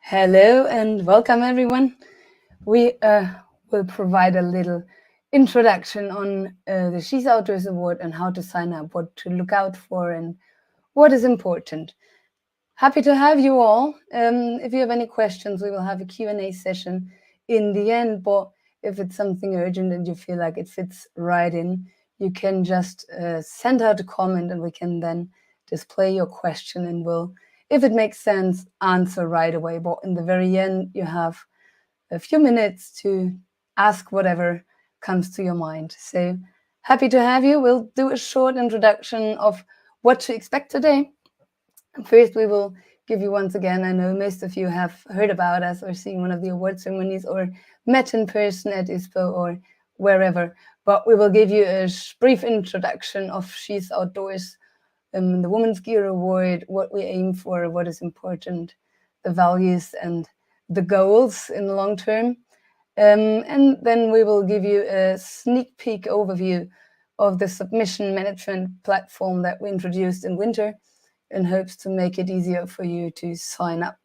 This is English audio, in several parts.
Hello and welcome everyone. We will provide a little introduction on the She's Outdoors Award and how to sign up, what to look out for and what is important. Happy to have you all. If you have any questions, we will have a Q&A session in the end, but if it's something urgent and you feel like it fits right in, you can just send out a comment and we can then display your question and we'll, if it makes sense, answer right away. But in the very end, you have a few minutes to ask whatever comes to your mind. So happy to have you. We'll do a short introduction of what to expect today. First, we will give you once again, I know most of you have heard about us or seen one of the award ceremonies or met in person at ISPO or wherever, but we will give you a brief introduction of She's Outdoors, the Women's Gear Award, what we aim for, what is important, the values and the goals in the long term. And then we will give you a sneak peek overview of the submission management platform that we introduced in winter in hopes to make it easier for you to sign up.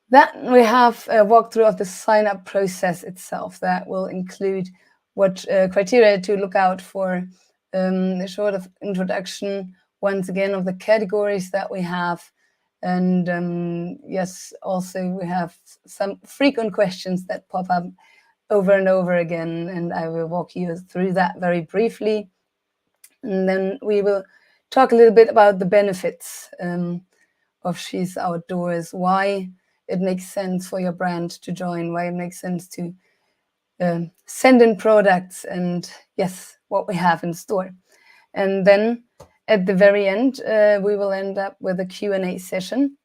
Then we have a walkthrough of the sign-up process itself that will include what criteria to look out for, a short of introduction, once again, of the categories that we have. And yes, also we have some frequent questions that pop up over and over again, and I will walk you through that very briefly. And then we will talk a little bit about the benefits of She's Outdoors, why it makes sense for your brand to join, why it makes sense to send in products, and yes, what we have in store. And then at the very end, we will end up with a Q&A session,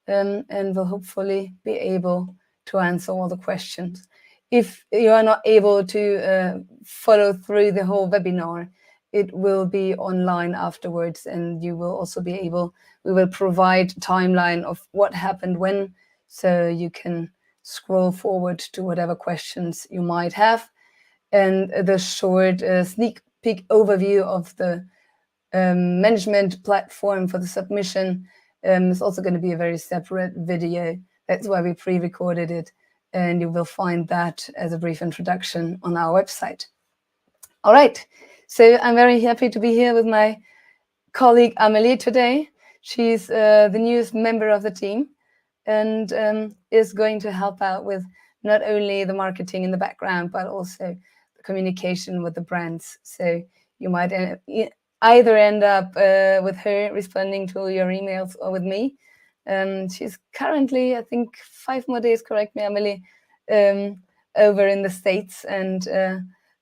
and we'll hopefully be able to answer all the questions. If you are not able to follow through the whole webinar, it will be online afterwards, and you will also be able, we will provide a timeline of what happened when, so you can scroll forward to whatever questions you might have. And the short sneak peek overview of the management platform for the submission is also going to be a very separate video. That's why we pre-recorded it, and you will find that as a brief introduction on our website. All right. So I'm very happy to be here with my colleague Amelie today. She's the newest member of the team and is going to help out with not only the marketing in the background, but also the communication with the brands. So you might either end up with her responding to your emails or with me. She's currently, I think, 5 more days, correct me, Amelie, over in the States, and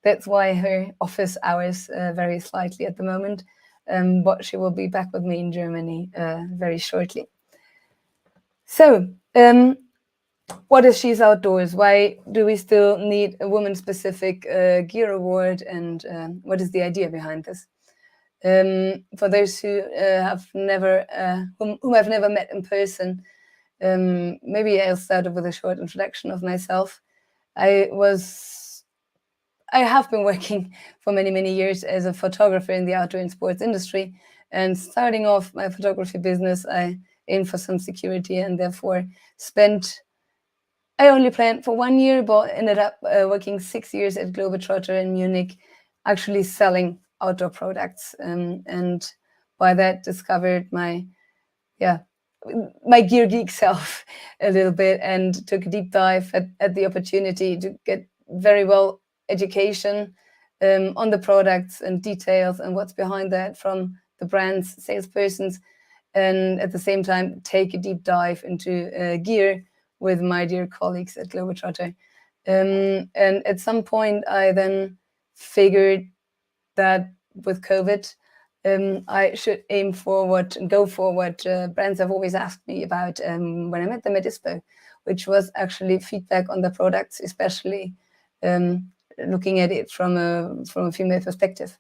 that's why her office hours vary slightly at the moment, but she will be back with me in Germany very shortly. So, what is She's Outdoors? Why do we still need a woman-specific gear award, and what is the idea behind this? For those who whom I've never met in person, maybe I'll start with a short introduction of myself. I have been working for many, many years as a photographer in the outdoor and sports industry. And starting off my photography business, I aimed for some security and therefore I only planned for 1 year, but ended up working 6 years at Globetrotter in Munich, actually selling outdoor products. And by that, discovered my gear geek self a little bit and took a deep dive at the opportunity to get very well education on the products and details and what's behind that from the brand's salespersons, and at the same time take a deep dive into gear with my dear colleagues at Globetrotter. And at some point I then figured that with COVID, I should aim forward and go forward. Brands have always asked me about when I met them at ISPO, which was actually feedback on the products, especially looking at it from a female perspective.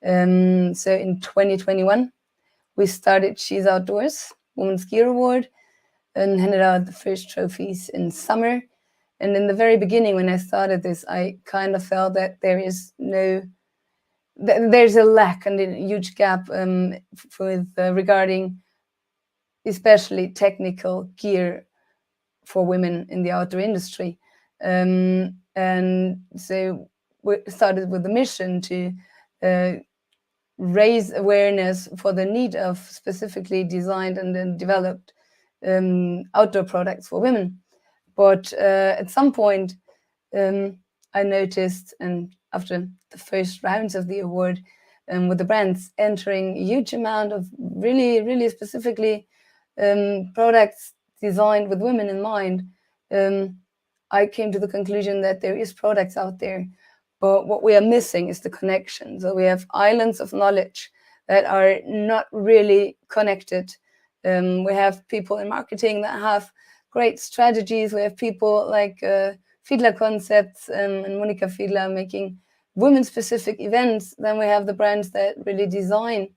So in 2021, we started She's Outdoors, Women's Gear Award, and handed out the first trophies in summer. And in the very beginning, when I started this, I kind of felt that there's a lack and a huge gap regarding especially technical gear for women in the outdoor industry. And so we started with the mission to raise awareness for the need of specifically designed and then developed outdoor products for women. But at some point, I noticed, and after the first rounds of the award, with the brands entering a huge amount of really, really specifically products designed with women in mind, I came to the conclusion that there is products out there, but what we are missing is the connection. So we have islands of knowledge that are not really connected. We have people in marketing that have great strategies. We have people like Fiedler Concepts and Monika Fiedler making women-specific events. Then we have the brands that really design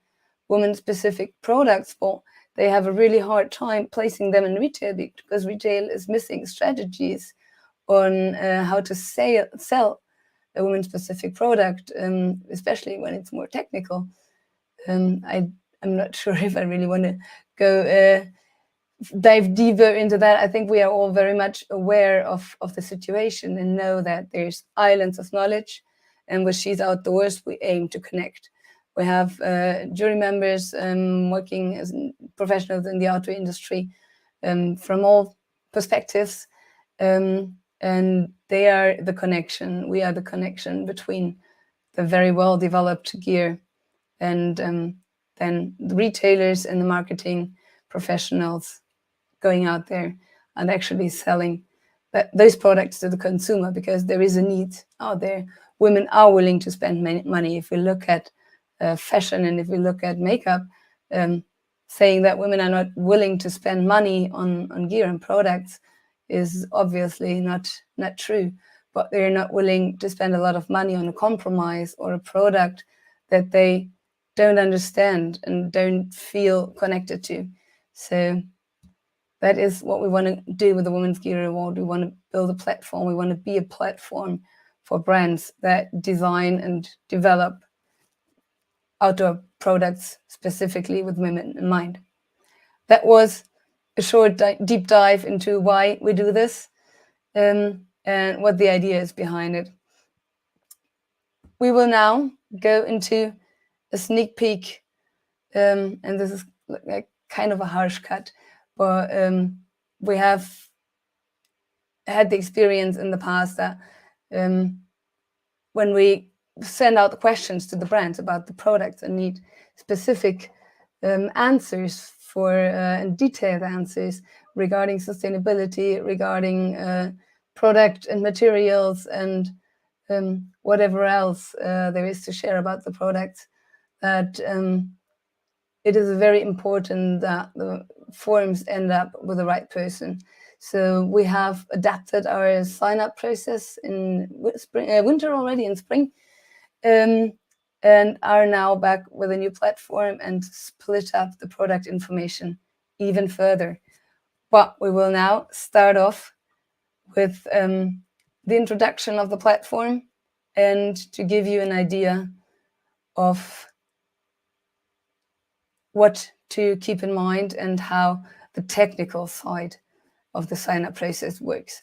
women-specific products, but they have a really hard time placing them in retail because retail is missing strategies on how to sell a women-specific product, especially when it's more technical. I'm not sure if I really want to go dive deeper into that. I think we are all very much aware of the situation and know that there's islands of knowledge, and with She's Outdoors, we aim to connect. We have jury members working as professionals in the outdoor industry from all perspectives, and they are the connection. We are the connection between the very well-developed gear and then the retailers and the marketing professionals going out there and actually selling those products to the consumer, because there is a need out there. Women are willing to spend money. If we look at fashion and if we look at makeup, saying that women are not willing to spend money on gear and products is obviously not true, but they're not willing to spend a lot of money on a compromise or a product that they don't understand and don't feel connected to. So that is what we want to do with the Women's Gear Award. We want to build a platform. We want to be a platform for brands that design and develop outdoor products specifically with women in mind. That was a short deep dive into why we do this and what the idea is behind it. We will now go into a sneak peek, and this is like kind of a harsh cut, but we have had the experience in the past that when we send out the questions to the brands about the products and need specific answers for and detailed answers regarding sustainability, regarding product and materials and whatever else there is to share about the products, that it is very important that the forms end up with the right person. So we have adapted our sign-up process in winter already, in spring, and are now back with a new platform and split up the product information even further. But we will now start off with the introduction of the platform and to give you an idea of what to keep in mind and how the technical side of the sign-up process works.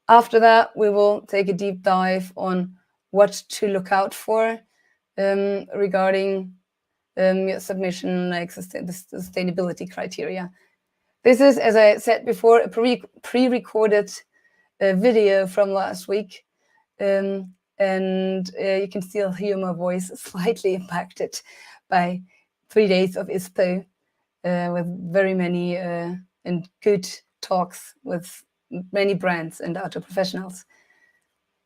After that, we will take a deep dive on what to look out for regarding your submission, like the sustainability criteria. This is, as I said before, a pre-recorded video from last week, and you can still hear my voice slightly impacted by 3 days of ISPO with very many and good talks with many brands and outdoor professionals.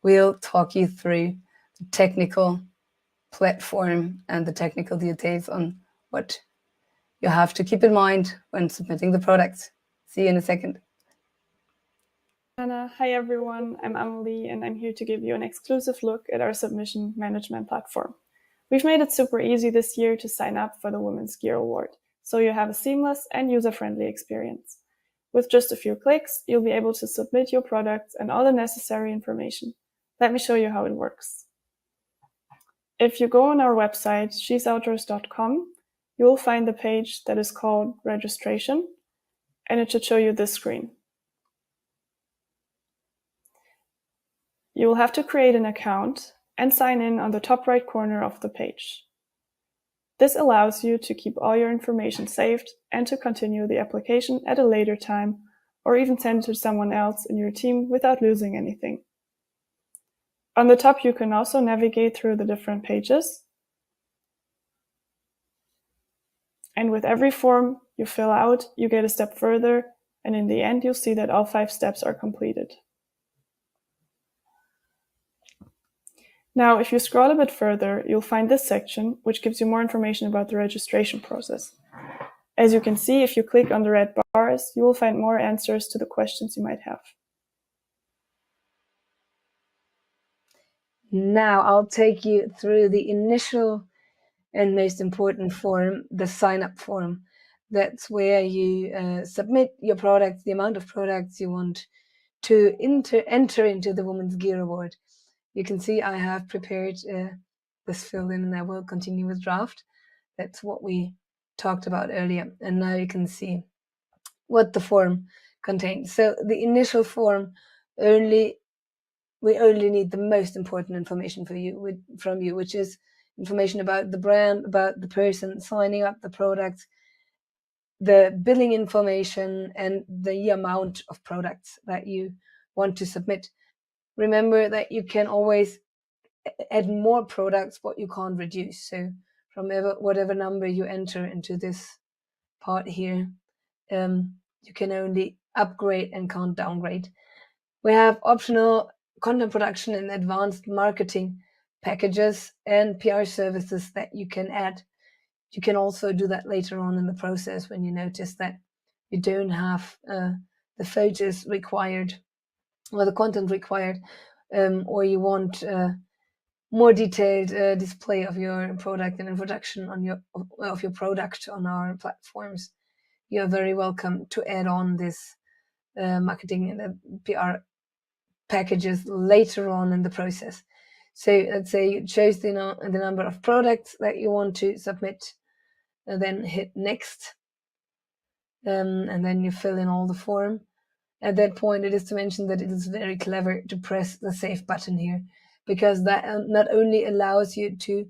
We'll talk you through the technical platform and the technical details on what you have to keep in mind when submitting the products. See you in a second. Jana, hi everyone, I'm Amelie and I'm here to give you an exclusive look at our submission management platform. We've made it super easy this year to sign up for the Women's Gear Award, so you have a seamless and user-friendly experience. With just a few clicks, you'll be able to submit your products and all the necessary information. Let me show you how it works. If you go on our website, she'soutdoors.com, you will find the page that is called Registration, and it should show you this screen. You will have to create an account and sign in on the top right corner of the page. This allows you to keep all your information saved and to continue the application at a later time, or even send it to someone else in your team without losing anything. On the top, you can also navigate through the different pages. And with every form you fill out, you get a step further, and in the end, you'll see that all 5 steps are completed. Now, if you scroll a bit further, you'll find this section, which gives you more information about the registration process. As you can see, if you click on the red bars, you will find more answers to the questions you might have. Now I'll take you through the initial and most important form, the sign-up form. That's where you submit your products, the amount of products you want to enter into the Women's Gear Award. You can see I have prepared this fill-in, and I will continue with draft. That's what we talked about earlier. And now you can see what the form contains. So the initial form we only need the most important information from you, which is information about the brand, about the person signing up the product, the billing information, and the amount of products that you want to submit. Remember that you can always add more products, but you can't reduce. So from whatever number you enter into this part here, you can only upgrade and can't downgrade. We have optional content production and advanced marketing packages and PR services that you can add. You can also do that later on in the process when you notice that you don't have the photos required or the content required, or you want more detailed display of your product and introduction of your product on our platforms. You're very welcome to add on this marketing and PR packages later on in the process. So let's say you chose the number of products that you want to submit, and then hit next, and then you fill in all the form. At that point, it is to mention that it is very clever to press the save button here, because that not only allows you to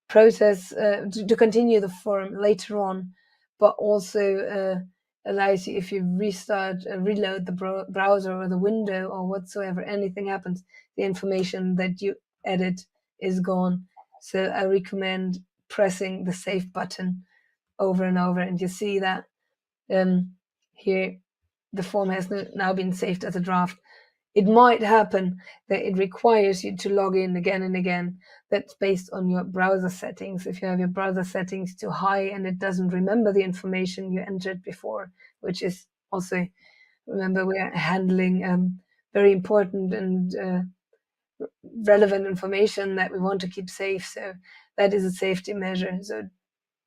process, to continue the form later on, but also allows you, if you reload the browser or the window or whatsoever, anything happens, the information that you edit is gone. So I recommend pressing the save button over and over, and you see that here the form has now been saved as a draft. It might happen that it requires you to log in again and again. That's based on your browser settings. If you have your browser settings too high and it doesn't remember the information you entered before, which is also, remember, we are handling very important and relevant information that we want to keep safe. So that is a safety measure. So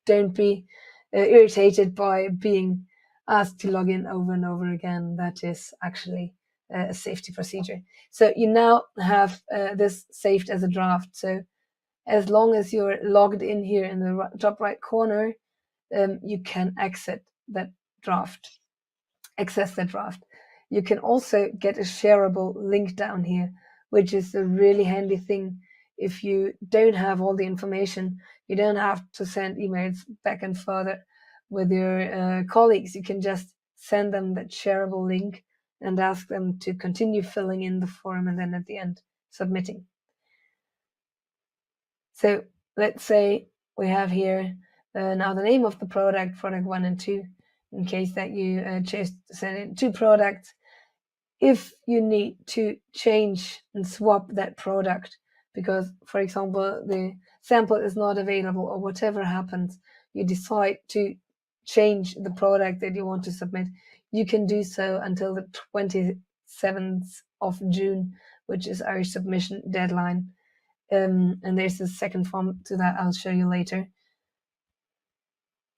don't be irritated by being asked to log in over and over again. That is actually a safety procedure. So you now have this saved as a draft. So as long as you're logged in here in the top right corner, you can access that draft. You can also get a shareable link down here, which is a really handy thing. If you don't have all the information, you don't have to send emails back and forth with your colleagues. You can just send them that shareable link and ask them to continue filling in the form, and then at the end, submitting. So let's say we have here now the name of the product 1 and 2, in case that you chose to send in 2 products. If you need to change and swap that product because, for example, the sample is not available or whatever happens, you decide to change the product that you want to submit, you can do so until the 27th of June, which is our submission deadline. And there's a second form to that I'll show you later.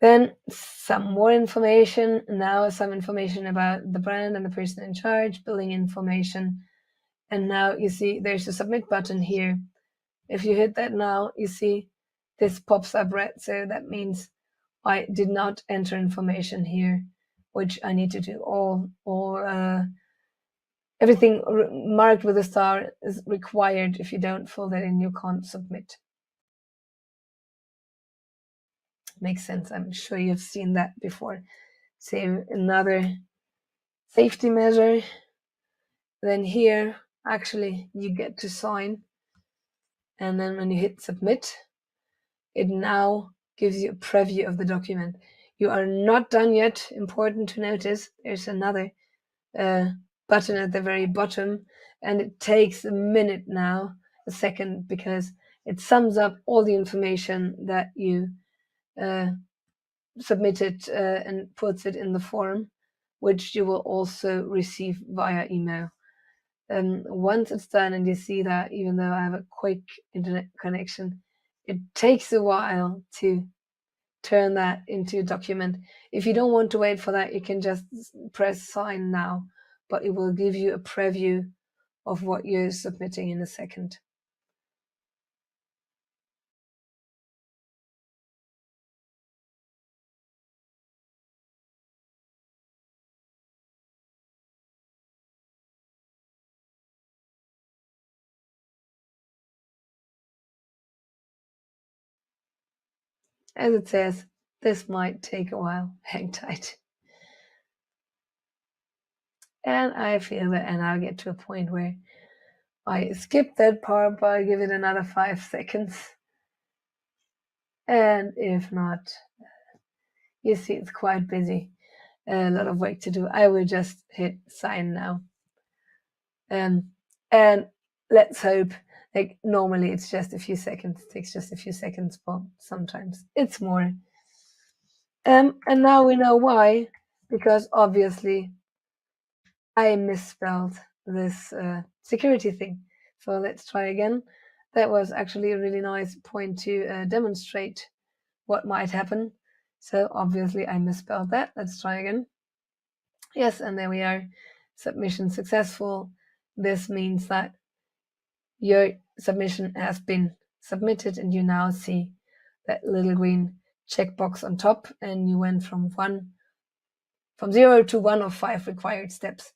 Then some more information. Now some information about the brand and the person in charge, billing information. And now you see there's a submit button here. If you hit that now, you see this pops up red. So that means I did not enter information here, which I need to do. All everything marked with a star is required. If you don't fill that in, you can't submit. Makes sense. I'm sure you've seen that before. Say another safety measure. Then here, actually, you get to sign. And then when you hit submit, it now gives you a preview of the document. You are not done yet. Important to notice, there's another button at the very bottom, and it takes a minute now, a second, because it sums up all the information that you submitted and puts it in the form, which you will also receive via email. Once it's done and you see that, even though I have a quick internet connection, it takes a while to turn that into a document. If you don't want to wait for that, you can just press sign now, but it will give you a preview of what you're submitting in a second. As it says, this might take a while. Hang tight. And I feel that, and I'll get to a point where I skip that part, but I give it another 5 seconds. And if not, you see it's quite busy. A lot of work to do. I will just hit sign now. And let's hope, like normally it's just a few seconds, it takes just a few seconds, but sometimes it's more. And now we know why, because obviously I misspelled this security thing. So let's try again. That was actually a really nice point to demonstrate what might happen. So obviously I misspelled that. Let's try again. Yes, and there we are. Submission successful. This means that your submission has been submitted and you now see that little green checkbox on top, and you went from 0 to 1 of 5 required steps.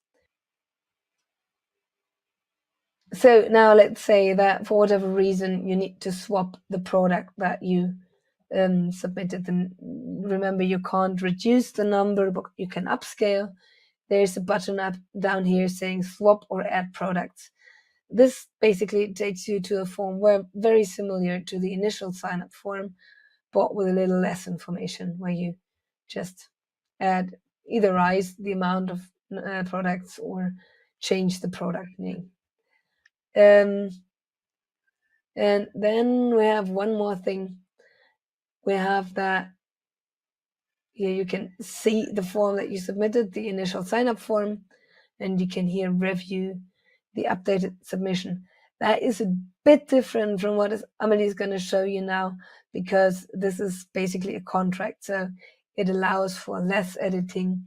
So now let's say that for whatever reason you need to swap the product that you submitted. Then remember, you can't reduce the number, but you can upscale. There's a button up down here saying swap or add products. This basically takes you to a form where very similar to the initial sign-up form, but with a little less information, where you just add, either rise the amount of products or change the product name. And then we have one more thing. We have that here you can see the form that you submitted, the initial sign-up form, and you can here review the updated submission. That is a bit different from what Amelie is going to show you now, because this is basically a contract, so it allows for less editing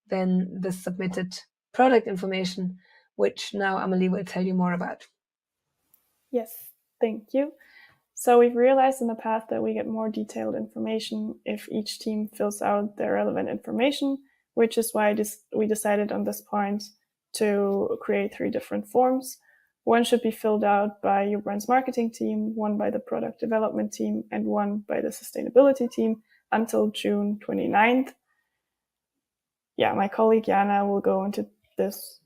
than the submitted product information, which now Amelie will tell you more about. Yes, thank you. So we've realized in the past that we get more detailed information if each team fills out their relevant information, which is why we decided on this point to create 3 different forms. One should be filled out by your brand's marketing team, one by the product development team, and one by the sustainability team until June 29th. Yeah, my colleague Jana will go into this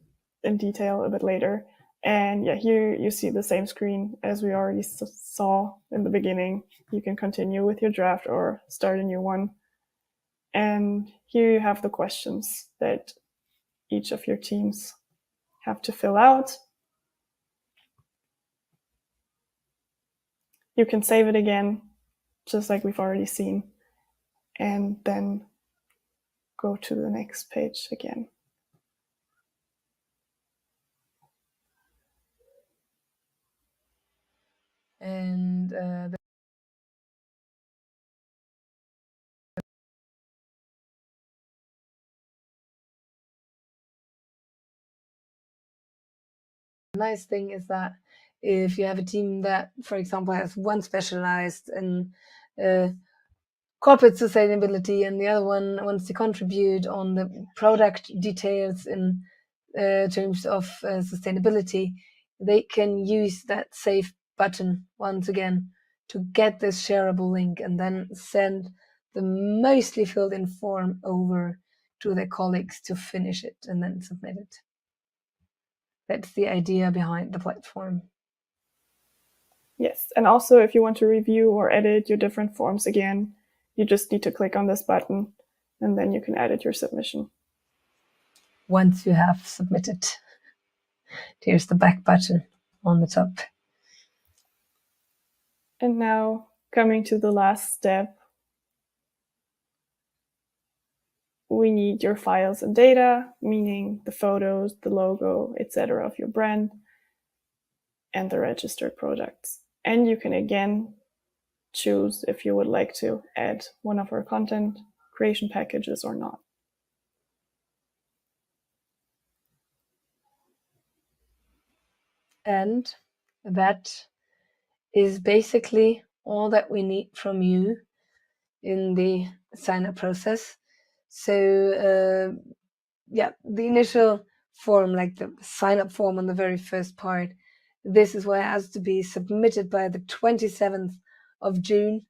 in detail a bit later. And yeah, here you see the same screen as we already saw in the beginning. You can continue with your draft or start a new one. And here you have the questions that each of your teams have to fill out. You can save it again, just like we've already seen, and then go to the next page again. And the nice thing is that if you have a team that, for example, has one specialized in corporate sustainability and the other one wants to contribute on the product details in terms of sustainability, they can use that save button once again to get this shareable link and then send the mostly filled in form over to their colleagues to finish it and then submit it. That's the idea behind the platform. Yes, and also if you want to review or edit your different forms again, you just need to click on this button and then you can edit your submission. Once you have submitted, here's the back button on the top. And now coming to the last step, we need your files and data, meaning the photos, the logo, etc. of your brand and the registered products. And you can again choose if you would like to add one of our content creation packages or not. And that is basically all that we need from you in the sign-up process. So the initial form, like the sign-up form on the very first part, this is what has to be submitted by the 27th of June.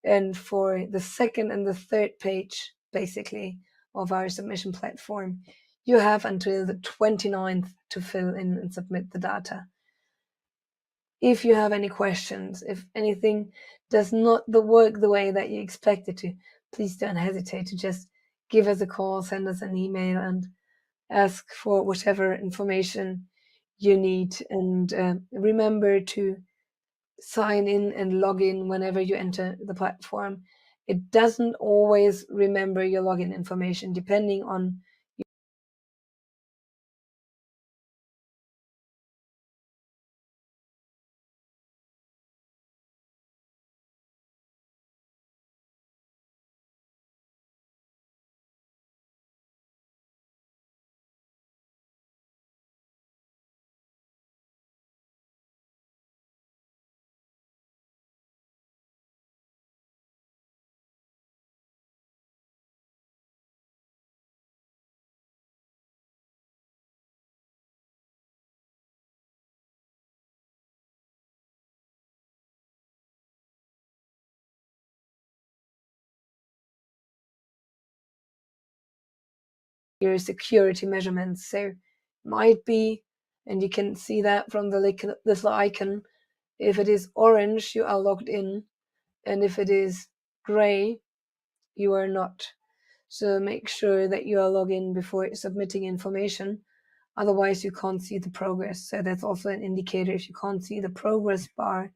And for the second and the third page, basically, of our submission platform, you have until the 29th to fill in and submit the data. If you have any questions, if anything does not work the way that you expect it to, please don't hesitate to just give us a call, send us an email, and ask for whatever information you need. And remember to sign in and log in whenever you enter the platform. It doesn't always remember your login information, depending on your security measurements. So might be, and you can see that from the little icon, if it is orange, you are logged in, and if it is gray, you are not. So make sure that you are logged in before submitting information. Otherwise, you can't see the progress. So that's also an indicator. If you can't see the progress bar,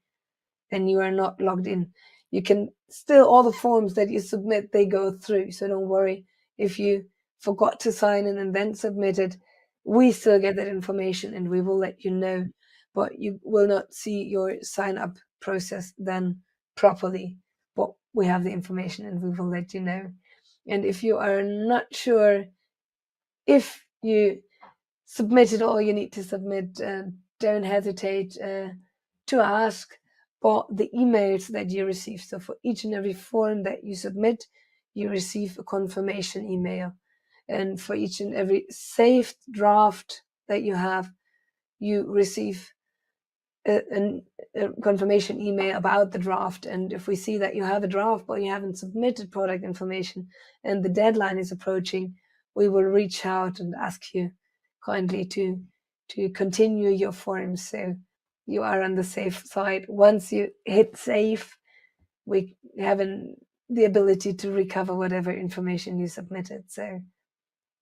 then you are not logged in. You can still, all the forms that you submit, they go through. So don't worry if you forgot to sign in and then submit it. We still get that information and we will let you know, but you will not see your sign up process then properly. But we have the information and we will let you know. And if you are not sure if you submitted all you need to submit, don't hesitate to ask. For the emails that you receive, so for each and every form that you submit, you receive a confirmation email. And for each and every saved draft that you have, you receive a confirmation email about the draft. And if we see that you have a draft but you haven't submitted product information and the deadline is approaching, we will reach out and ask you kindly to continue your forms so you are on the safe side. Once you hit save, we have the ability to recover whatever information you submitted. So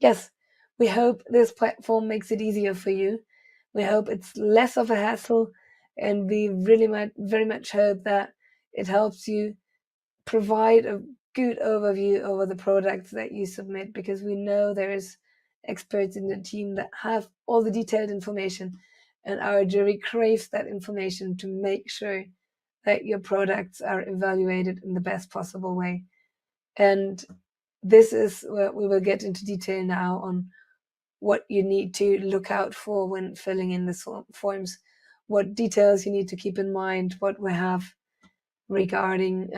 yes, we hope this platform makes it easier for you. We hope it's less of a hassle, and we really very much hope that it helps you provide a good overview over the products that you submit, because we know there's experts in the team that have all the detailed information, and our jury craves that information to make sure that your products are evaluated in the best possible way. And this is where we will get into detail now on what you need to look out for when filling in the forms, what details you need to keep in mind, what we have regarding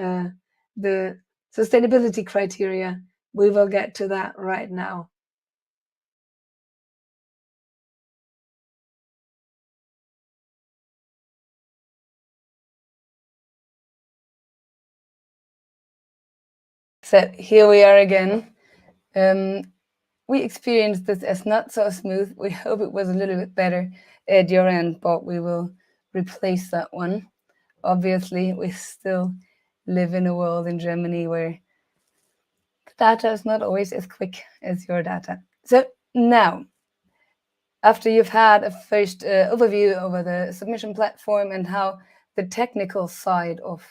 the sustainability criteria. We will get to that right now. So here we are again. We experienced this as not so smooth. We hope it was a little bit better at your end, but we will replace that one. Obviously, we still live in a world in Germany where the data is not always as quick as your data. So now, after you've had a first overview over the submission platform and how the technical side of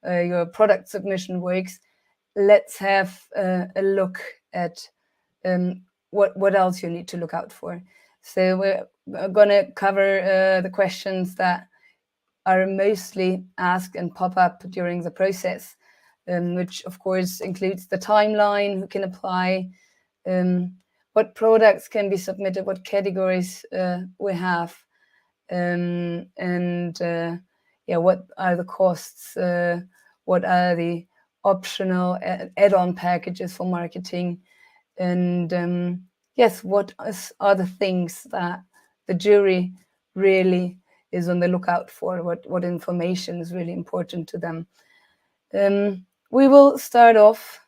your product submission works, let's have a look at what else you need to look out for. So we're going to cover the questions that are mostly asked and pop up during the process, which of course includes the timeline, who can apply, what products can be submitted, what categories we have, and what are the costs, what are the optional add-on packages for marketing, and yes, what are the things that the jury really is on the lookout for, what information is really important to them. We will start off,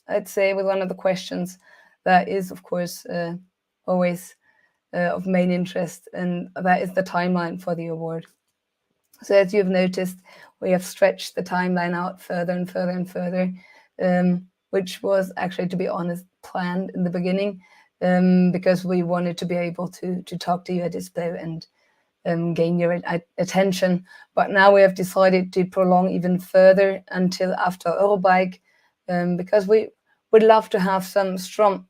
I'd say, with one of the questions that is, of course, always of main interest, and that is the timeline for the award. So as you've noticed, we have stretched the timeline out further and further and further, which was actually, to be honest, planned in the beginning, because we wanted to be able to talk to you at ISPO and gain your attention. But now we have decided to prolong even further until after Eurobike, because we would love to have some strong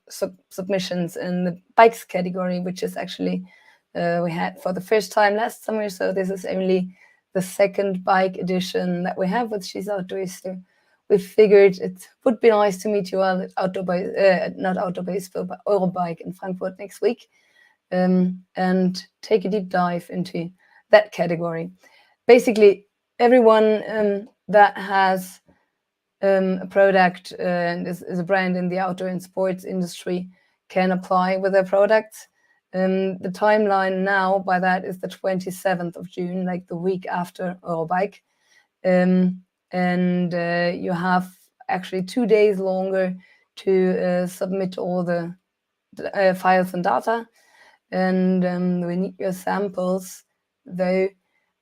submissions in the bikes category, which is actually we had for the first time last summer. So this is only the second bike edition that we have with She's Outdoors. So we figured it would be nice to meet you all at not Outdoor Baseball, but Eurobike in Frankfurt next week, and take a deep dive into that category. Basically, everyone that has a product and is a brand in the outdoor and sports industry can apply with their products. The timeline now by that is the 27th of June, like the week after Eurobike. And you have actually 2 days longer to submit all the files and data. And we need your samples, though,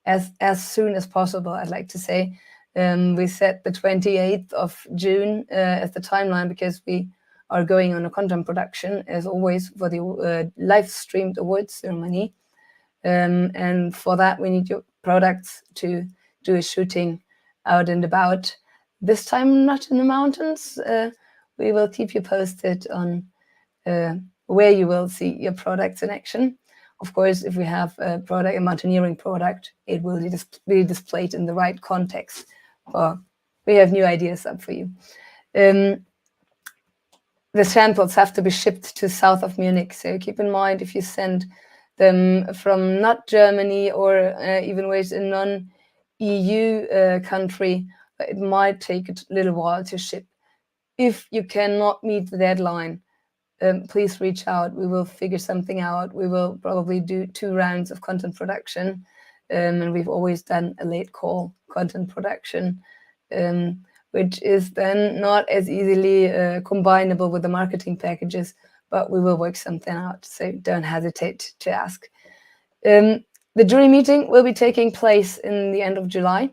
as soon as possible, I'd like to say. We set the 28th of June as the timeline because we are going on a content production, as always, for the live streamed awards ceremony. And for that, we need your products to do a shooting out and about. This time, not in the mountains. We will keep you posted on where you will see your products in action. Of course, if we have a mountaineering product, it will be displayed in the right context. But we have new ideas up for you. The samples have to be shipped to south of Munich. So keep in mind, if you send them from not Germany or even where it's a non-EU country, it might take a little while to ship. If you cannot meet the deadline, please reach out. We will figure something out. We will probably do 2 rounds of content production. And we've always done a late call content production, which is then not as easily combinable with the marketing packages, but we will work something out. So don't hesitate to ask. The jury meeting will be taking place in the end of July,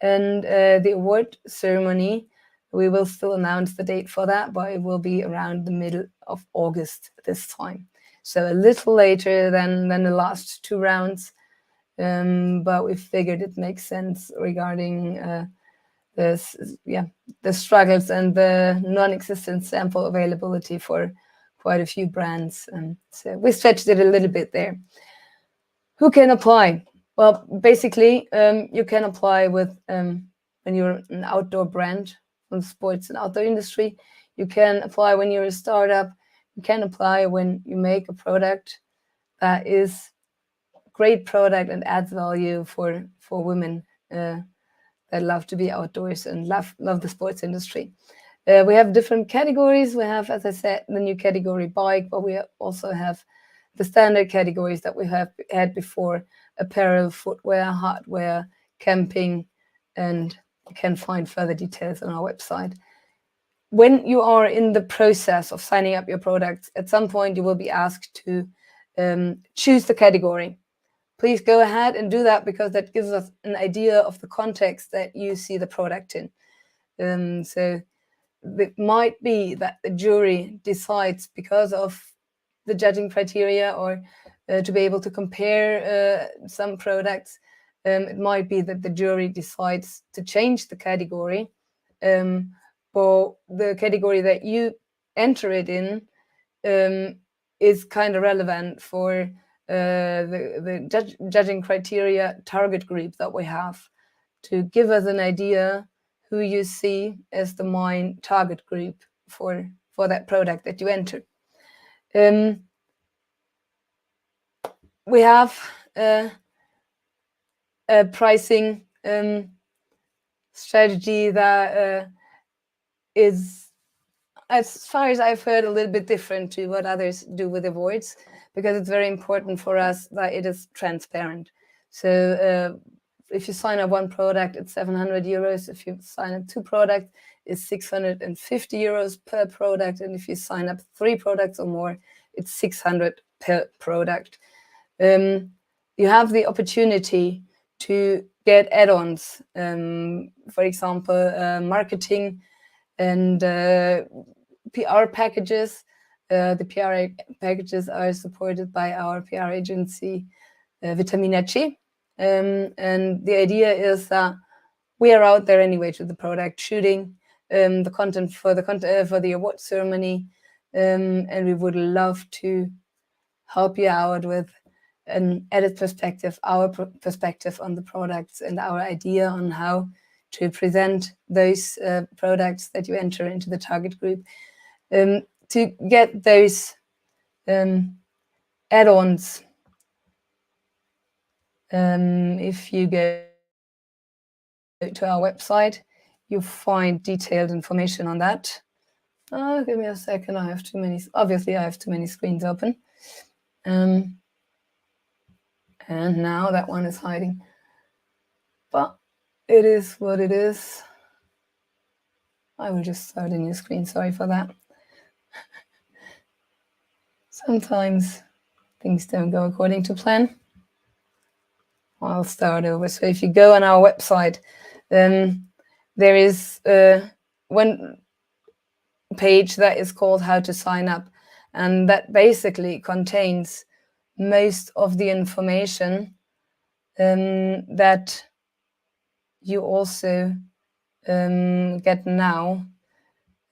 and the award ceremony, we will still announce the date for that, but it will be around the middle of August this time. So a little later than the last 2 rounds, but we figured it makes sense regarding the struggles and the non-existent sample availability for quite a few brands. So we stretched it a little bit there. Who can apply? Well, basically, you can apply with when you're an outdoor brand from the sports and outdoor industry. You can apply when you're a startup. You can apply when you make a product that is a great product and adds value for women that love to be outdoors and love the sports industry. We have different categories. We have, as I said, the new category bike, but we also have the standard categories that we have had before: apparel, footwear, hardware, camping, and you can find further details on our website. when you are in the process of signing up your products, at some point you will be asked to choose the category. Please go ahead and do that, because that gives us an idea of the context that you see the product in. So it might be that the jury decides, because of the judging criteria, or to be able to compare some products, it might be that the jury decides to change the category, but the category that you enter it in is kind of relevant for the judging criteria target group that we have, to give us an idea who you see as the main target group for that product that you enter. We have a pricing strategy that is, as far as I've heard, a little bit different to what others do with awards, because it's very important for us that it is transparent. So if you sign up one product, it's 700 euros. If you sign up two products, it's 650 euros per product. And if you sign up 3 products or more, it's 600 per product. You have the opportunity to get add-ons, for example, marketing and PR packages. The PR packages are supported by our PR agency, Vitamina C. And the idea is that we are out there anyway to the product, shooting the content for the award ceremony, and we would love to help you out with an added perspective, our perspective on the products, and our idea on how to present those products that you enter into the target group. To get those add-ons, if you go to our website, you find detailed information on that. Give me a second. I have too many screens open. And now that one is hiding. But it is what it is. I will just start a new screen. Sorry for that. Sometimes things don't go according to plan. I'll start over. So if you go on our website, then there is one page that is called How to Sign Up. And that basically contains most of the information that you also get now,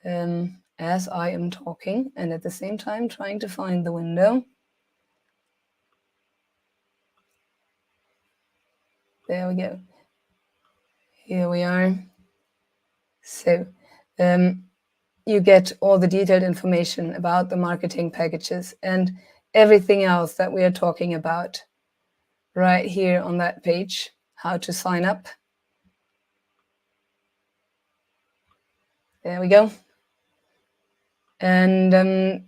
as I am talking, and at the same time trying to find the window. There we go. Here we are. So you get all the detailed information about the marketing packages and everything else that we are talking about right here on that page, How to Sign Up. There we go. And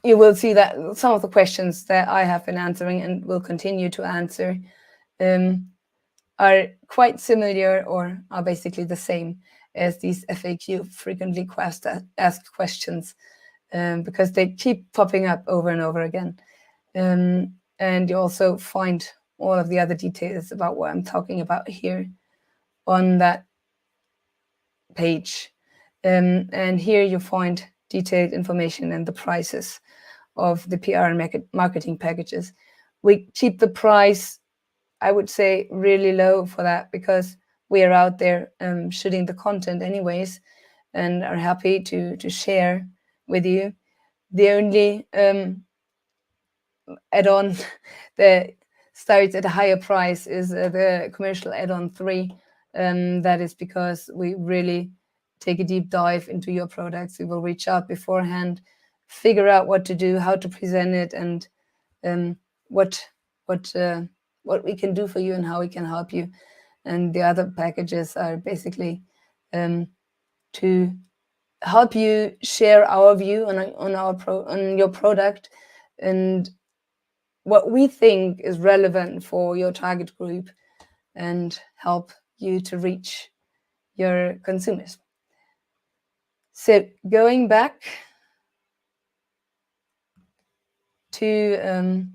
you will see that some of the questions that I have been answering and will continue to answer are quite similar, or are basically the same as these FAQ, frequently asked questions, because they keep popping up over and over again. And you also find all of the other details about what I'm talking about here on that page. And here you find detailed information and the prices of the PR and marketing packages. We keep the price, I would say, really low for that, because we are out there shooting the content anyways, and are happy to share with you. The only add-on that starts at a higher price is the commercial add-on 3. That is because we really take a deep dive into your products. We will reach out beforehand, figure out what to do, how to present it, and what we can do for you and how we can help you. And the other packages are basically to help you share our view on your product and what we think is relevant for your target group, and help you to reach your consumers. So going back to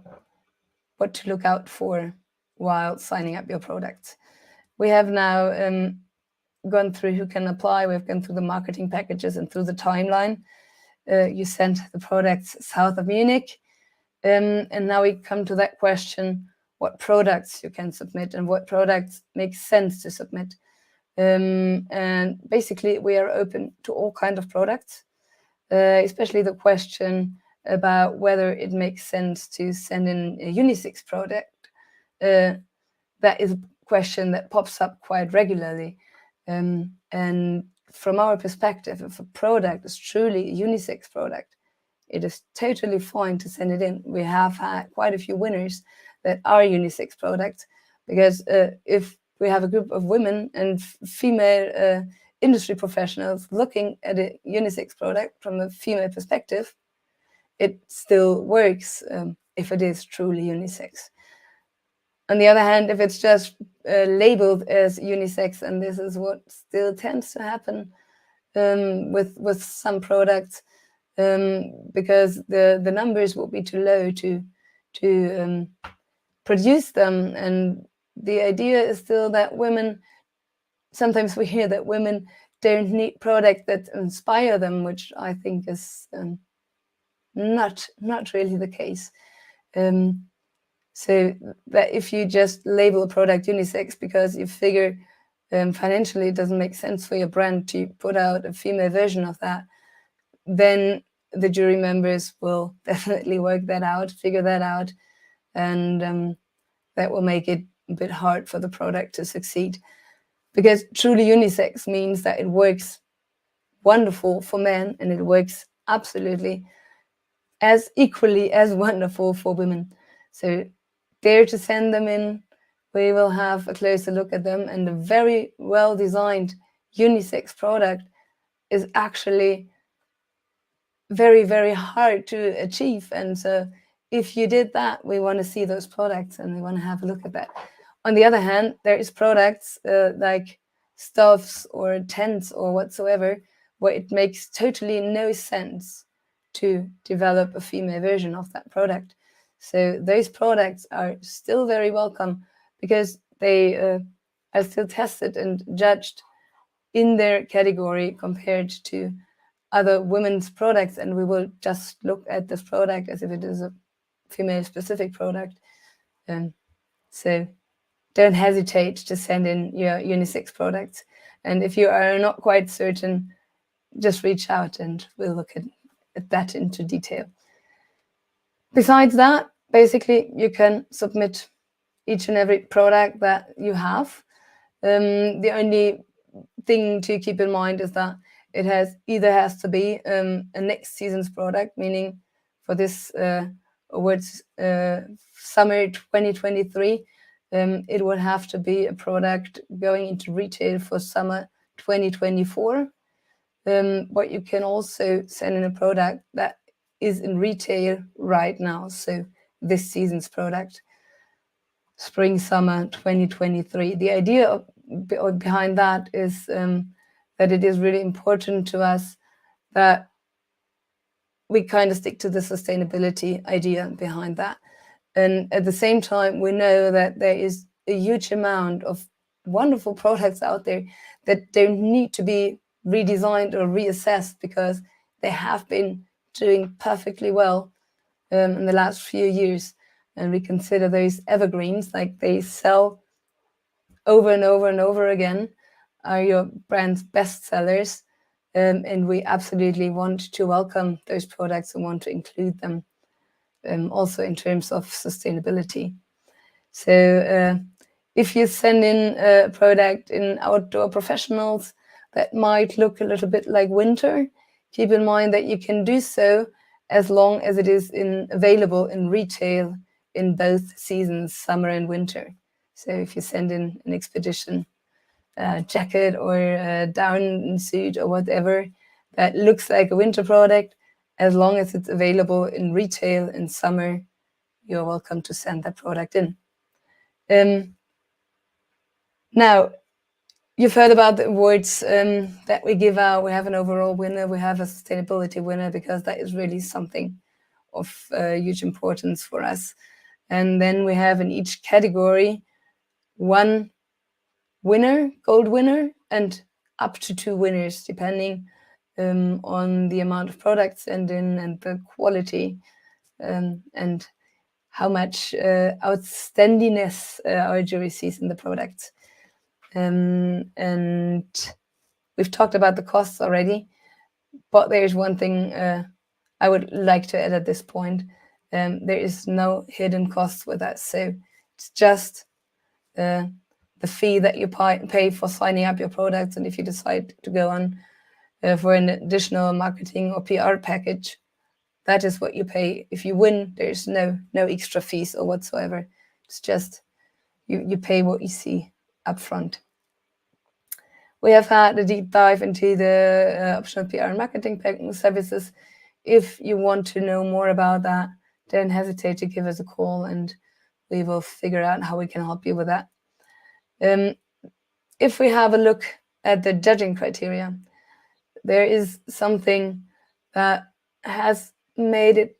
what to look out for while signing up your products. We have now gone through who can apply. We've gone through the marketing packages and through the timeline. You sent the products south of Munich. And now we come to that question, what products you can submit and what products make sense to submit. And basically, we are open to all kinds of products, especially the question about whether it makes sense to send in a unisex product. That is a question that pops up quite regularly. And from our perspective, if a product is truly a unisex product, it is totally fine to send it in. We have had quite a few winners that are unisex products, because if we have a group of women and female industry professionals looking at a unisex product from a female perspective, it still works if it is truly unisex. On the other hand, if it's just labeled as unisex, and this is what still tends to happen with some products, because the numbers will be too low to produce them. And the idea is still that women, sometimes we hear that women don't need products that inspire them, which I think is not really the case. So that if you just label a product unisex because you figure financially it doesn't make sense for your brand to put out a female version of that, then the jury members will definitely work that out, figure that out, and that will make it a bit hard for the product to succeed. Because truly unisex means that it works wonderful for men, and it works absolutely as equally as wonderful for women. So dare to send them in. We will have a closer look at them, and a very well designed unisex product is actually very, very hard to achieve. And so if you did that, we want to see those products and we want to have a look at that. On the other hand, there is products like stuffs or tents or whatsoever, where it makes totally no sense to develop a female version of that product. So those products are still very welcome, because they are still tested and judged in their category compared to other women's products, and we will just look at this product as if it is a female-specific product. So don't hesitate to send in your unisex products. And if you are not quite certain, just reach out and we'll look at that into detail. Besides that, basically, you can submit each and every product that you have. The only thing to keep in mind is that it either has to be a next season's product, meaning for this awards summer 2023, it would have to be a product going into retail for summer 2024. But you can also send in a product that is in retail right now, so this season's product, spring summer 2023. The idea behind that is that it is really important to us that we kind of stick to the sustainability idea behind that. And at the same time, we know that there is a huge amount of wonderful products out there that don't need to be redesigned or reassessed, because they have been doing perfectly well in the last few years. And we consider those evergreens, like they sell over and over and over again, are your brand's best sellers. And we absolutely want to welcome those products and want to include them also in terms of sustainability. So if you send in a product in outdoor professionals that might look a little bit like winter, keep in mind that you can do so as long as it is available in retail in both seasons, summer and winter. So if you send in an expedition jacket or a down suit or whatever that looks like a winter product, as long as it's available in retail in summer, you're welcome to send that product in. Now, You've heard about the awards that we give out. We have an overall winner, we have a sustainability winner, because that is really something of huge importance for us. And then we have in each category one winner, gold winner, and up to 2 winners, depending on the amount of products and the quality and how much outstandingness our jury sees in the products. And we've talked about the costs already, but there's one thing I would like to add at this point. There is no hidden costs with that. So it's just the fee that you pay for signing up your products. And if you decide to go on for an additional marketing or PR package, that is what you pay. If you win, there's no extra fees or whatsoever. It's just you pay what you see up front. We have had a deep dive into the optional PR and marketing services. If you want to know more about that, don't hesitate to give us a call and we will figure out how we can help you with that. If we have a look at the judging criteria, there is something that has made it,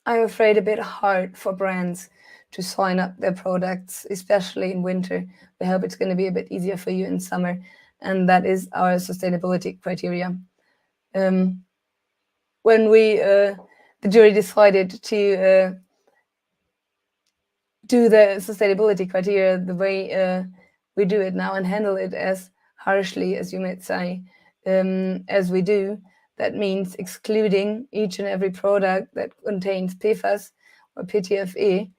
I'm afraid, a bit hard for brands to sign up their products, especially in winter. We hope it's going to be a bit easier for you in summer, and that is our sustainability criteria. When the jury decided to do the sustainability criteria the way we do it now and handle it as harshly, as you might say, as we do, that means excluding each and every product that contains PFAS or PTFE.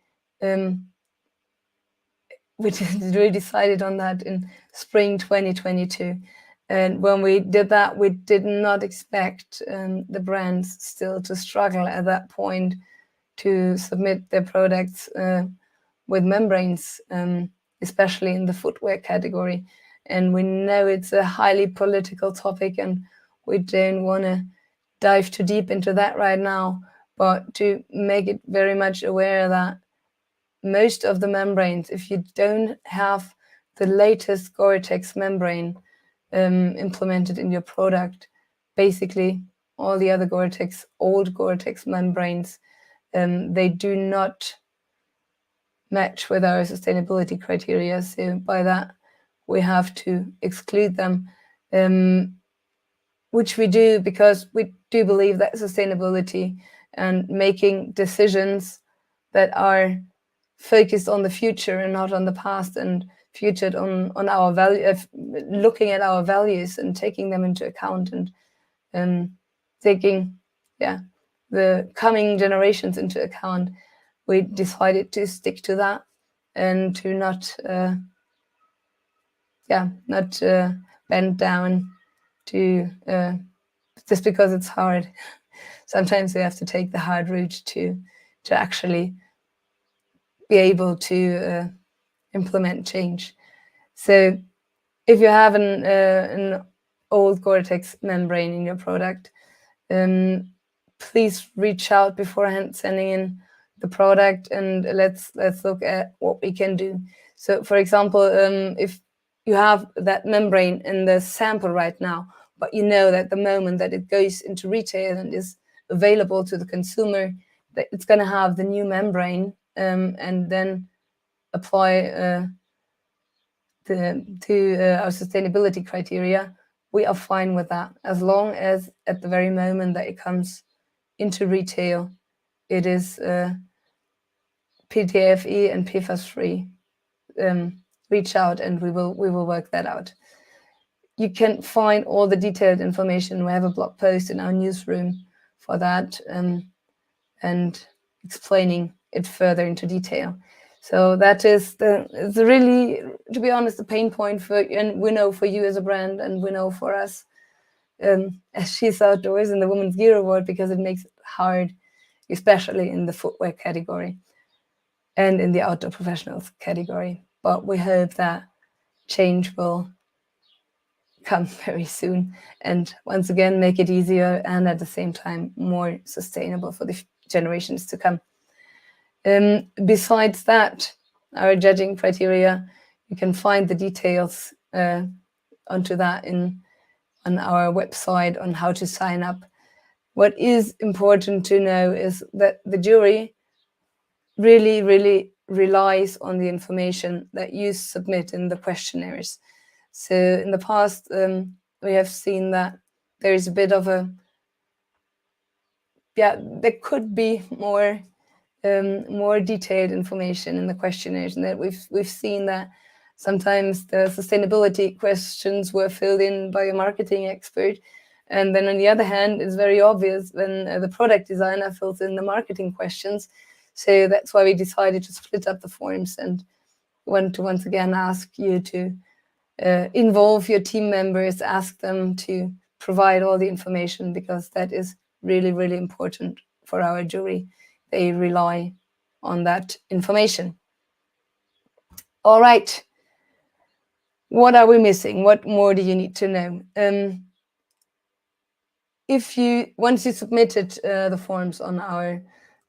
We really decided on that in spring 2022. And when we did that, we did not expect the brands still to struggle at that point to submit their products with membranes, especially in the footwear category. And we know it's a highly political topic and we don't want to dive too deep into that right now, but to make it very much aware that most of the membranes, if you don't have the latest Gore-Tex membrane implemented in your product, basically all the other Gore-Tex, old Gore-Tex membranes, they do not match with our sustainability criteria. So by that, we have to exclude them, which we do because we do believe that sustainability and making decisions that are focused on the future and not on the past, and featured on our value, looking at our values and taking them into account, and taking the coming generations into account, we decided to stick to that and to not bend down to just because it's hard. Sometimes we have to take the hard route to actually be able to implement change. So if you have an old Gore-Tex membrane in your product, please reach out beforehand sending in the product, and let's look at what we can do. So for example, if you have that membrane in the sample right now, but you know that the moment that it goes into retail and is available to the consumer, that it's going to have the new membrane, and then apply to our sustainability criteria, we are fine with that, as long as at the very moment that it comes into retail, it is PTFE and PFAS free. Reach out and we will work that out. You can find all the detailed information. We have a blog post in our newsroom for that, and explaining it further into detail. So that is it's really, to be honest, the pain point for, and we know for you as a brand, and we know for us as She's Outdoors in the Women's Gear Award, because it makes it hard, especially in the footwear category and in the outdoor professionals category. But we hope that change will come very soon, and once again make it easier and at the same time more sustainable for the generations to come. Besides that, our judging criteria, you can find the details onto that on our website on how to sign up. What is important to know is that the jury really, really relies on the information that you submit in the questionnaires. So in the past, we have seen that there is a bit of there could be more detailed information in the questionnaires, and that we've seen that sometimes the sustainability questions were filled in by a marketing expert, and then on the other hand, it's very obvious when the product designer fills in the marketing questions. So that's why we decided to split up the forms and want to once again ask you to involve your team members, ask them to provide all the information, because that is really, really important for our jury. They rely on that information. All right. What are we missing? What more do you need to know? Once you submitted the forms on our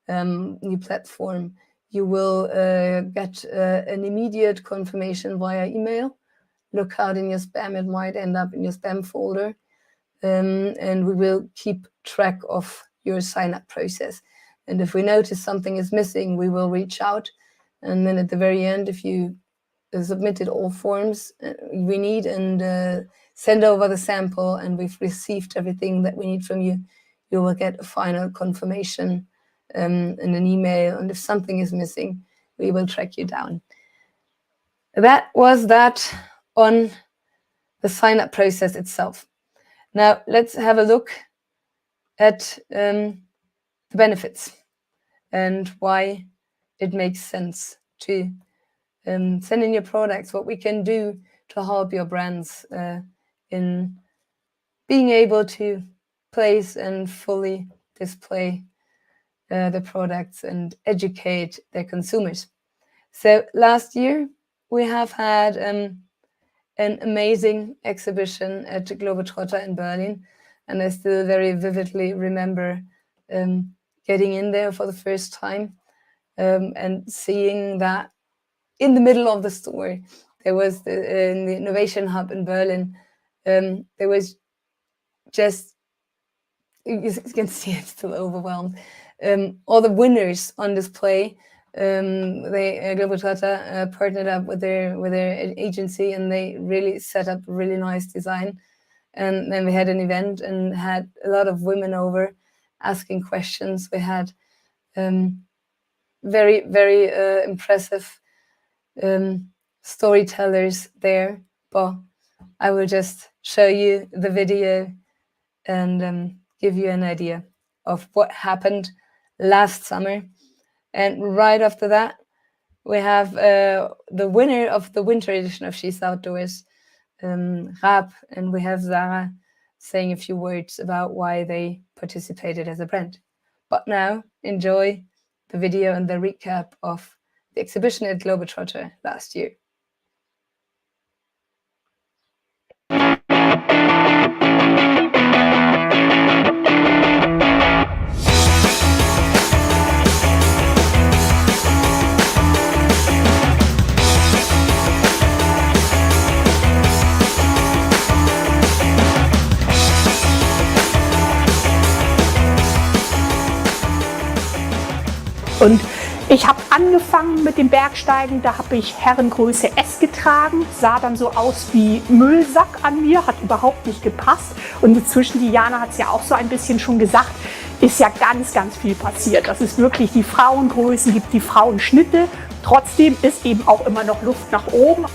new platform, you will get an immediate confirmation via email. Look out in your spam, it might end up in your spam folder. And we will keep track of your sign-up process. And if we notice something is missing, we will reach out. And then at the very end, if you submitted all forms we need and send over the sample and we've received everything that we need from you, you will get a final confirmation in an email. And if something is missing, we will track you down. That was that on the sign-up process itself. Now, let's have a look at the benefits and why it makes sense to send in your products, what we can do to help your brands in being able to place and fully display the products and educate their consumers. So last year, we have had an amazing exhibition at Globetrotter in Berlin. And I still very vividly remember getting in there for the first time and seeing that in the middle of the store, there was in the Innovation Hub in Berlin, there was just, you can see it's still overwhelmed, all the winners on display. Globetrotter partnered up with their agency, and they really set up a really nice design. And then we had an event and had a lot of women over asking questions. We had very, very impressive storytellers there. But I will just show you the video and give you an idea of what happened last summer. And right after that, we have the winner of the winter edition of She's Outdoors, Raab, and we have Sarah saying a few words about why they participated as a brand. But now, enjoy the video and the recap of the exhibition at Globetrotter last year. Und ich habe angefangen mit dem Bergsteigen, da habe ich Herrengröße S getragen, sah dann so aus wie Müllsack an mir, hat überhaupt nicht gepasst. Und inzwischen, die Jana hat es ja auch so ein bisschen schon gesagt, ist ja ganz, ganz viel passiert. Dass es wirklich die Frauengrößen gibt, die Frauenschnitte. Trotzdem ist eben auch immer noch Luft nach oben.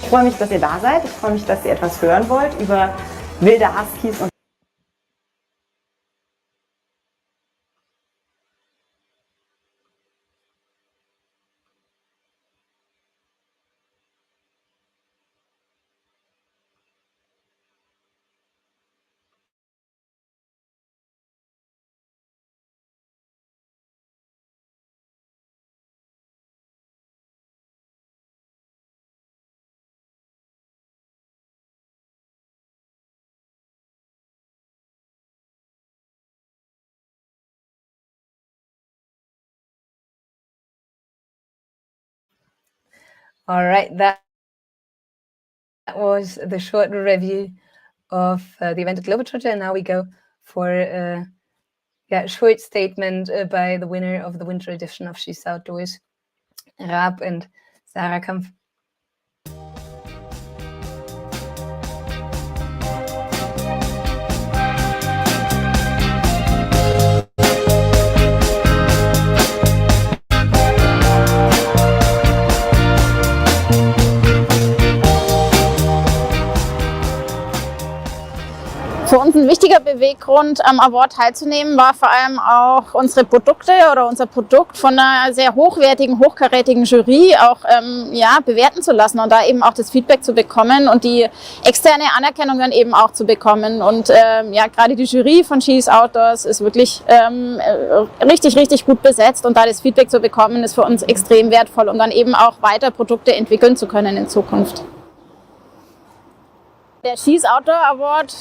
Ich freue mich, dass ihr da seid. Ich freue mich, dass ihr etwas hören wollt über wilde Huskies und All right, that was the short review of the event at Globetrotter, and now we go for a short statement by the winner of the winter edition of She's Outdoors, Raab and Sarah Kampf. Für uns ein wichtiger Beweggrund, am Award teilzunehmen, war vor allem auch unsere Produkte oder unser Produkt von einer sehr hochwertigen, hochkarätigen Jury auch bewerten zu lassen und da eben auch das Feedback zu bekommen und die externe Anerkennung dann eben auch zu bekommen. Und gerade die Jury von She's Outdoors ist wirklich richtig gut besetzt und da das Feedback zu bekommen, ist für uns extrem wertvoll, um dann eben auch weiter Produkte entwickeln zu können in Zukunft. Der She's Outdoor Award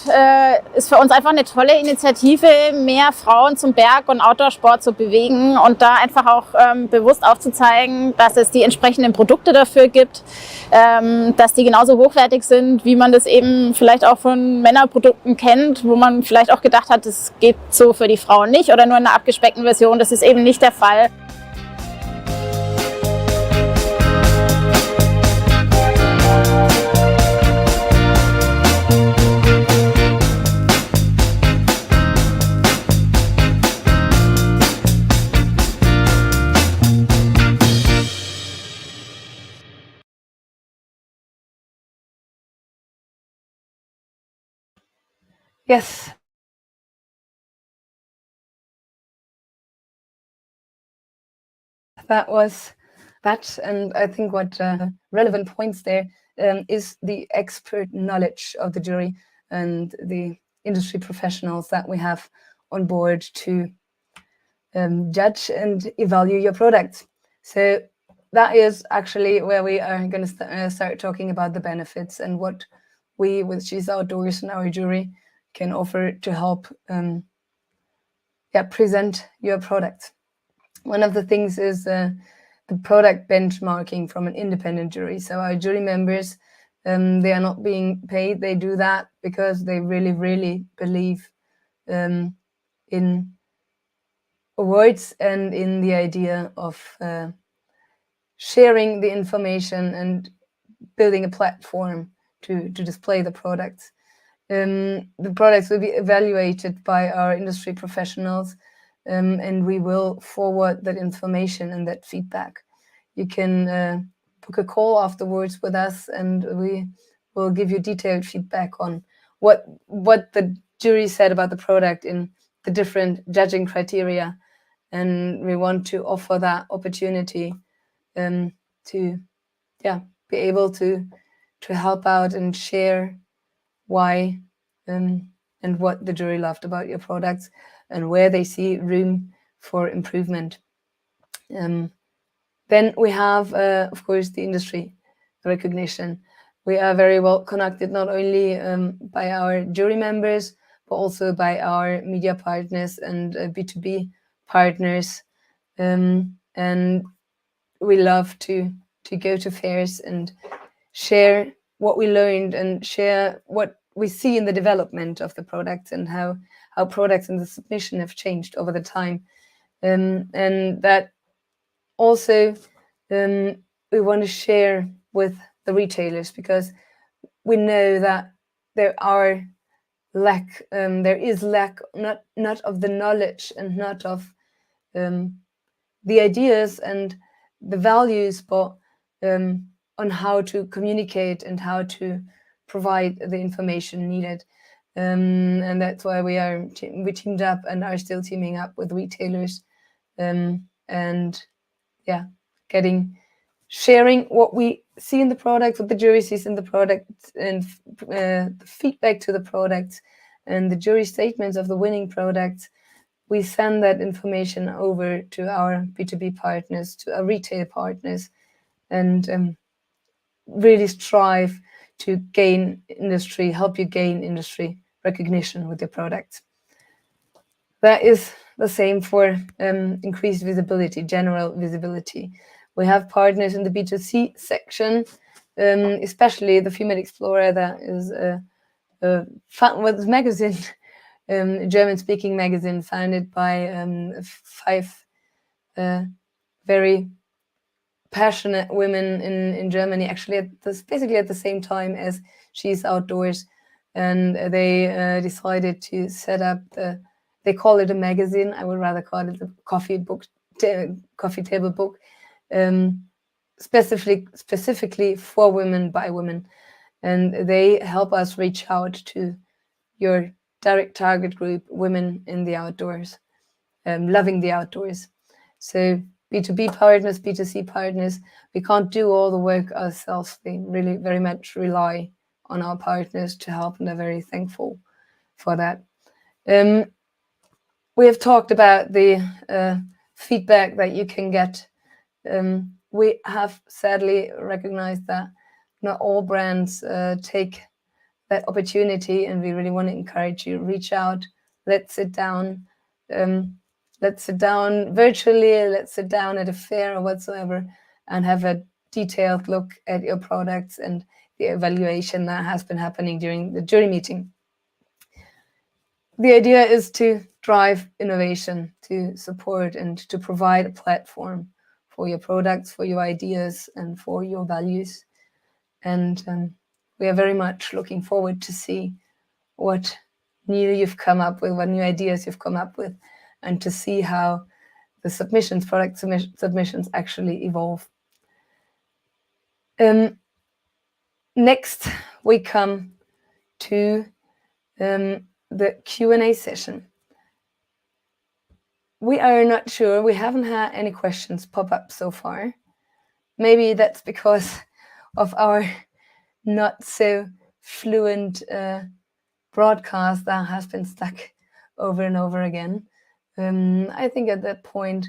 ist für uns einfach eine tolle Initiative, mehr Frauen zum Berg- und Outdoor-Sport zu bewegen und da einfach auch bewusst aufzuzeigen, dass es die entsprechenden Produkte dafür gibt, dass die genauso hochwertig sind, wie man das eben vielleicht auch von Männerprodukten kennt, wo man vielleicht auch gedacht hat, das geht so für die Frauen nicht oder nur in einer abgespeckten Version. Das ist eben nicht der Fall. Yes. That was that, and I think what relevant points there is the expert knowledge of the jury and the industry professionals that we have on board to judge and evaluate your products. So that is actually where we are going to start talking about the benefits and what we with She's Outdoors and our jury can offer to help present your product. One of the things is the product benchmarking from an independent jury. So our jury members, they are not being paid. They do that because they really believe in awards and in the idea of sharing the information and building a platform to display the products. The products will be evaluated by our industry professionals, and we will forward that information and that feedback. You can book a call afterwards with us, and we will give you detailed feedback on what the jury said about the product in the different judging criteria. And we want to offer that opportunity to be able to help out and share why and what the jury loved about your products and where they see room for improvement. Then we have, of course, the industry recognition. We are very well connected, not only by our jury members, but also by our media partners and B2B partners. And we love to go to fairs and share what we learned and share what we see in the development of the products and how products in the submission have changed over the time. And that also we want to share with the retailers, because we know that there is lack not of the knowledge and not of the ideas and the values, but on how to communicate and how to provide the information needed. And that's why we teamed up and are still teaming up with retailers, and sharing what we see in the product, what the jury sees in the product, and the feedback to the products and the jury statements of the winning products. We send that information over to our B2B partners, to our retail partners, and really strive to help you gain industry recognition with your products. That is the same for increased visibility, general visibility. We have partners in the B2C section, especially the Female Explorer, that is a magazine, a German-speaking magazine founded by 5 very passionate women in Germany, actually basically at the same time as She's Outdoors. And they decided to set up they call it a magazine. I would rather call it a coffee table book, specifically for women by women. And they help us reach out to your direct target group, women in the outdoors, loving the outdoors. So B2B partners, B2C partners, we can't do all the work ourselves. We really very much rely on our partners to help, and they're very thankful for that. We have talked about the feedback that you can get. We have sadly recognized that not all brands take that opportunity, and we really want to encourage you, reach out, let's sit down. Let's sit down virtually, let's sit down at a fair or whatsoever and have a detailed look at your products and the evaluation that has been happening during the jury meeting. The idea is to drive innovation, to support and to provide a platform for your products, for your ideas, and for your values. And we are very much looking forward to see what new you've come up with, what new ideas you've come up with, and to see how the product submissions actually evolve. Next, we come to the Q&A session. We are not sure, we haven't had any questions pop up so far. Maybe that's because of our not so fluent broadcast that has been stuck over and over again. I think at that point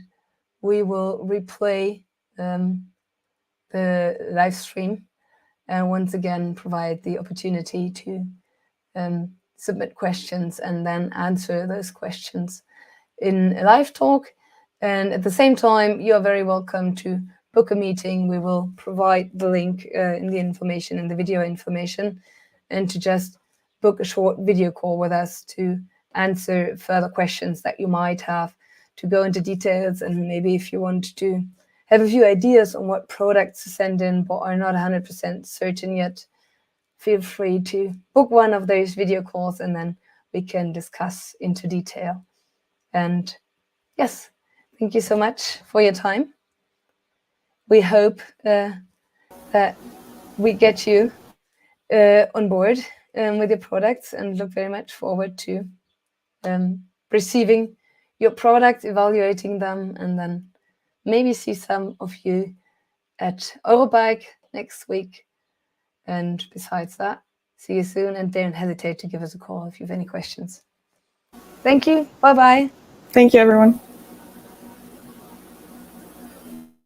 we will replay the live stream and once again provide the opportunity to submit questions and then answer those questions in a live talk. And at the same time, you are very welcome to book a meeting. We will provide the link in the information, in the video information, and to just book a short video call with us to answer further questions that you might have, to go into details, and maybe if you want to have a few ideas on what products to send in but are not 100% certain yet, feel free to book one of those video calls and then we can discuss into detail. And yes, thank you so much for your time. We hope that we get you on board with your products, and look very much forward to receiving your products, evaluating them, and then maybe see some of you at Eurobike next week. And besides that, see you soon, and don't hesitate to give us a call if you have any questions. Thank you. Bye-bye. Thank you, everyone.